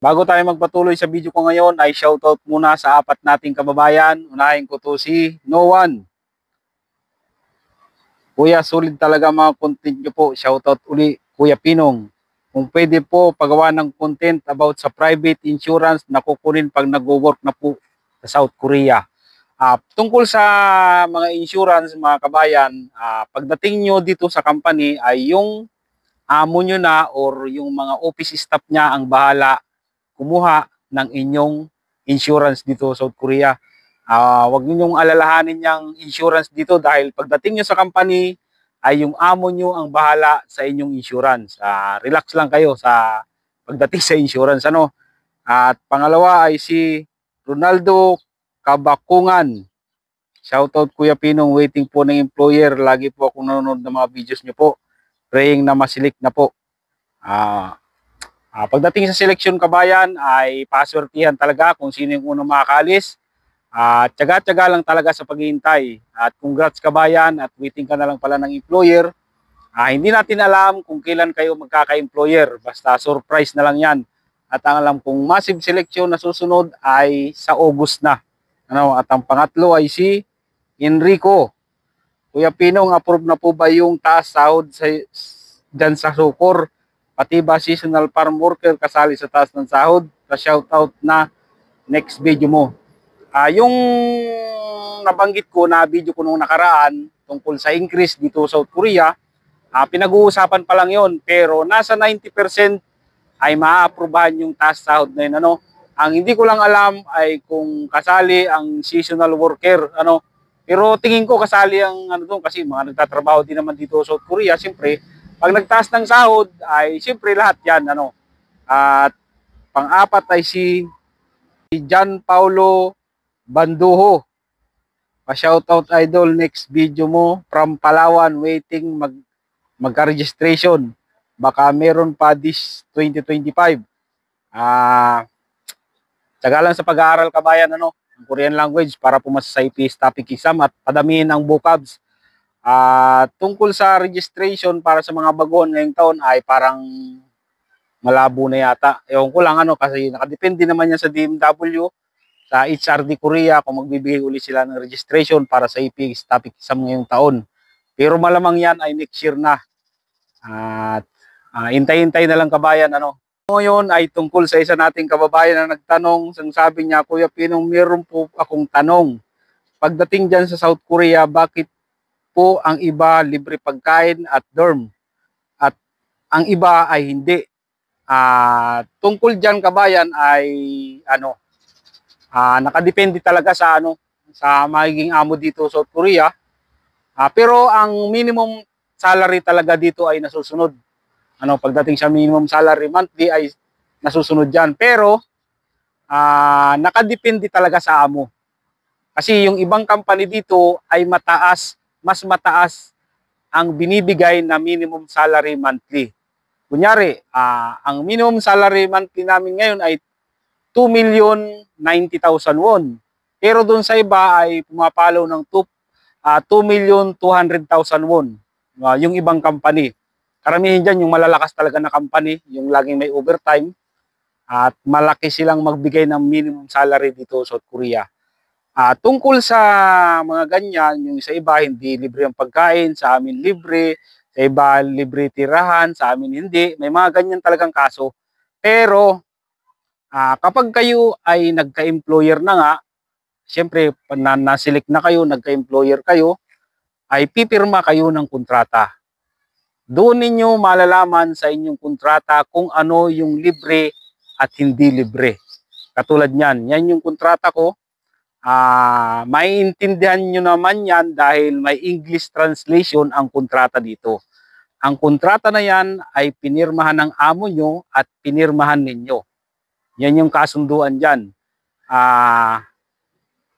Bago tayo magpatuloy sa video ko ngayon ay shoutout muna sa apat nating kababayan. Unahin ko to si No1. Kuya, solid talaga mga content nyo po. Shoutout uli Kuya Pinong. Kung pwede po pagawa ng content about sa private insurance na kukunin pag nag-work na po sa South Korea. Tungkol sa mga insurance mga kabayan, pagdating nyo dito sa company ay yung amo nyo na or yung mga office staff niya ang bahala kumuha ng inyong insurance dito sa South Korea. Huwag ninyong alalahanin yung insurance dito dahil pagdating nyo sa company ay yung amo nyo ang bahala sa inyong insurance. Relax lang kayo sa pagdating sa insurance. At pangalawa ay si Ronaldo Kabakungan. Shoutout Kuya Pinong, waiting po ng employer. Lagi po akong nanonood ng mga videos nyo po. Praying na masilik na po. Pagdating sa selection kabayan ay paswertihan talaga kung sino yung unang makakalis. Tiyaga-tiyaga lang talaga sa paghihintay. At congrats kabayan at waiting ka na lang pala ng employer. Hindi natin alam kung kailan kayo magkaka-employer. Basta surprise na lang yan. At ang alam kong massive selection na susunod ay sa August na. At ang pangatlo ay si Enrico. Kuya Pinong, approve na po ba yung taas sahod dyan sa Sukor? Pati ba seasonal farm worker kasali sa taas ng sahod? Shoutout na next video mo. Yung nabanggit ko na video ko nung nakaraan tungkol sa increase dito sa South Korea, pinag-uusapan pa lang yon pero nasa 90% ay ma-approvehan yung taas sahod na yun. Ang hindi ko lang alam ay kung kasali ang seasonal worker. Pero tingin ko kasali ang kasi mga nagtatrabaho din naman dito sa South Korea. Siyempre, pag nagtaas ng sahod ay siyempre lahat yan. At pang-apat ay si John Paulo Banduho. Pa-shoutout idol, next video mo from Palawan, waiting magka-registration. Baka meron pa this 2025. Tsaga lang sa pag-aaral kabayan, ang Korean language para pumasa sa IPS topic exam at padamihin ang vocabs. Tungkol sa registration para sa mga baguhan ngayong taon ay parang malabo na yata. Ewan ko lang kasi nakadepende naman yan sa DMW, sa HRD Korea kung magbibigay uli sila ng registration para sa IPS topic exam ngayong taon. Pero malamang yan ay next year na. At hintay-hintay na lang kabayan. Ngayon ay tungkol sa isa nating kababayan na nagtanong. Sabi niya, Kuya Pinong, meron po akong tanong. Pagdating dyan sa South Korea, bakit po ang iba libre pagkain at dorm at ang iba ay hindi? Tungkol dyan kabayan ay nakadepende talaga sa magiging amo dito sa South Korea. Pero ang minimum salary talaga dito ay nasusunod. Pagdating sa minimum salary monthly ay nasusunod dyan. Pero nakadepende talaga sa amo. Kasi yung ibang company dito ay mas mataas ang binibigay na minimum salary monthly. Kunyari, ang minimum salary monthly namin ngayon ay 2,090,000 won. Pero doon sa iba ay pumapalo ng 2,200,000 won. Yung ibang company. Karamihan dyan yung malalakas talaga na company, yung laging may overtime. At malaki silang magbigay ng minimum salary dito sa South Korea. Tungkol sa mga ganyan, yung sa iba hindi libre ang pagkain, sa amin libre, sa iba libre tirahan, sa amin hindi. May mga ganyan talagang kaso. Pero kapag kayo ay nagka-employer na nga, siyempre na-select na kayo, nagka-employer kayo, ay pipirma kayo ng kontrata. Doon ninyo malalaman sa inyong kontrata kung ano yung libre at hindi libre. Katulad niyan, yan yung kontrata ko. Maiintindihan nyo naman yan dahil may English translation ang kontrata dito. Ang kontrata na yan ay pinirmahan ng amo nyo at pinirmahan ninyo. Yan yung kasunduan dyan.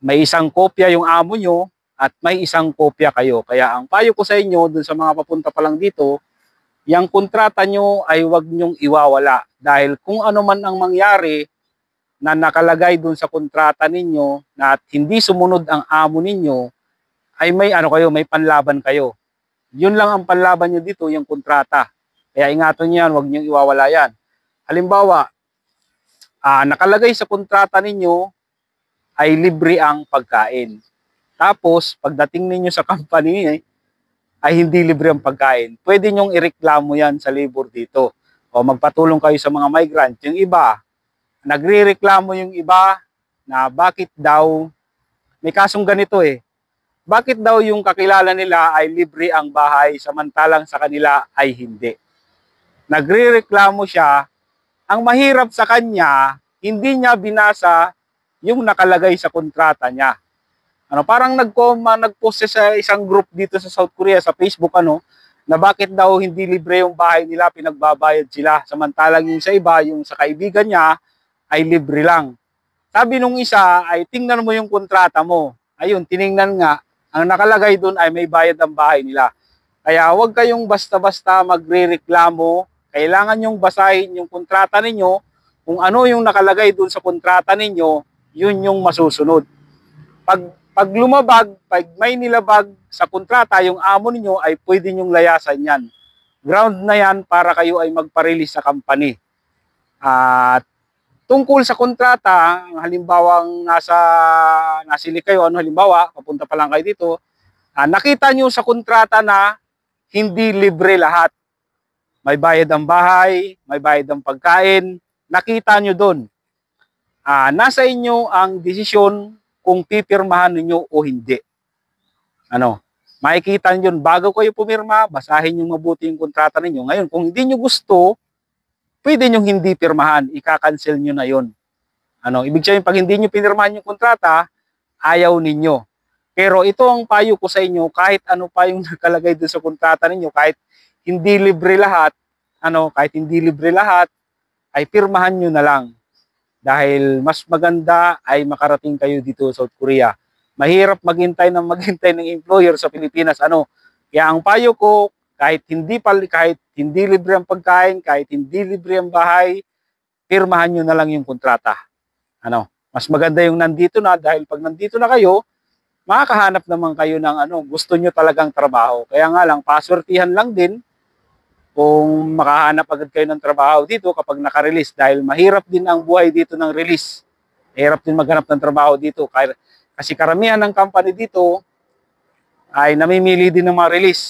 May isang kopya yung amo nyo at may isang kopya kayo. Kaya ang payo ko sa inyo, dun sa mga papunta pa lang dito, yung kontrata nyo ay huwag nyong iwawala. Dahil kung ano man ang mangyari na nakalagay dun sa kontrata ninyo na hindi sumunod ang amo ninyo, ay may panlaban kayo. Yun lang ang panlaban nyo dito, yung kontrata. Kaya ingatan nyo yan, huwag nyong iwawala yan. Halimbawa, nakalagay sa kontrata ninyo ay libre ang pagkain. Tapos, pagdating ninyo sa company, ay hindi libre ang pagkain. Pwede nyong ireklamo yan sa labor dito. O magpatulong kayo sa mga migrant. Yung iba, nagre-reklamo yung iba na bakit daw, may kasong ganito bakit daw yung kakilala nila ay libre ang bahay samantalang sa kanila ay hindi. Nagre-reklamo siya, ang mahirap sa kanya, hindi niya binasa yung nakalagay sa kontrata niya. Parang nag-post sa isang group dito sa South Korea sa Facebook na bakit daw hindi libre yung bahay nila, pinagbabayad sila. Samantalang yung sa iba, yung sa kaibigan niya ay libre lang. Sabi nung isa ay tingnan mo yung kontrata mo. Ayun, tiningnan nga, ang nakalagay doon ay may bayad ang bahay nila. Kaya huwag kayong basta-basta magrereklamo. Kailangan yung basahin yung kontrata ninyo. Kung ano yung nakalagay doon sa kontrata ninyo, yun yung masusunod. Pag lumabag, pag may nilabag sa kontrata, yung amo ninyo ay pwede nyong layasan yan. Ground na yan para kayo ay magpa-release sa company. At tungkol sa kontrata, halimbawang nasili kayo, halimbawa, papunta pa lang kayo dito, nakita nyo sa kontrata na hindi libre lahat. May bayad ang bahay, may bayad ang pagkain, nakita nyo doon. Nasa inyo ang desisyon kung pipirmahan ninyo o hindi. Makikita nyo yun. Bago kayo pumirma, basahin nyo mabuti yung kontrata ninyo. Ngayon, kung hindi nyo gusto, pwede nyo hindi pirmahan. Ika-cancel nyo na yun. Ibig sabihin, pag hindi nyo pinirmahan yung kontrata, ayaw ninyo. Pero ito ang payo ko sa inyo, kahit ano pa yung nakalagay dun sa kontrata ninyo, kahit hindi libre lahat, ay pirmahan nyo na lang. Dahil mas maganda ay makarating kayo dito sa South Korea. Mahirap maghintay ng employer sa Pilipinas. Kaya ang payo ko, kahit hindi libre ang pagkain, kahit hindi libre ang bahay, pirmahan nyo na lang yung kontrata. Mas maganda yung nandito na, dahil pag nandito na kayo, makakahanap naman kayo ng gusto nyo talagang trabaho. Kaya nga lang, paswertihan lang din kung makahanap agad kayo ng trabaho dito kapag naka-release, dahil mahirap din ang buhay dito ng release. Mahirap din maghanap ng trabaho dito kasi karamihan ng company dito ay namimili din ng mga release.